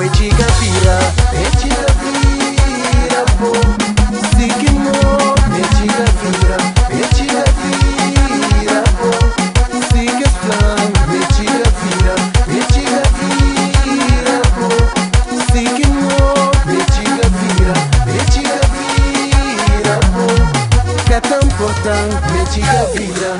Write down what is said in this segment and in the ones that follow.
mechiga vira bo. Sikimo mechiga vira bo. Sigue plan mechiga vira bo. Sikimo mechiga vira bo. Que tão importante mechiga vira.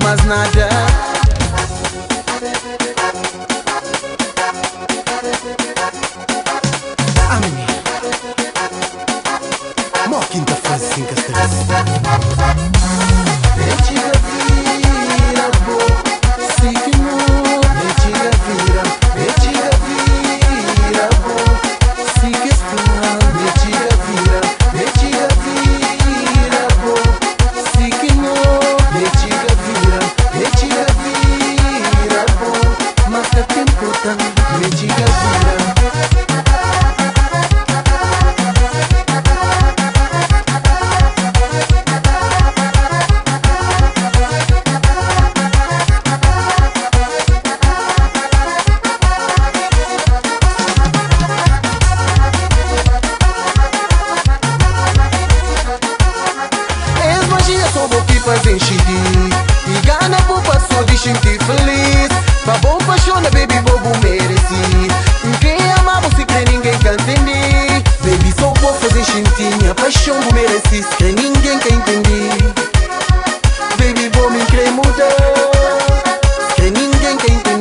Mais nada. A menina, mó quinta fase sem castanhas. Mechiga vira bo. Sikimo mechiga vira bo. Sigue plan mechiga vira bo. Sikimo mechiga vira bo. Mas que tempo tan mechiga vira. Só vou que fazem xixi e gana por passou de sentir feliz. Pra bom paixona, baby, bobo mereci. Quem ama você crê ninguém can entender. Baby, só vou fazer sentir minha paixão, vou mereci. Crê ninguém can entender. Baby, vou me crer mudar. Crê ninguém can entender.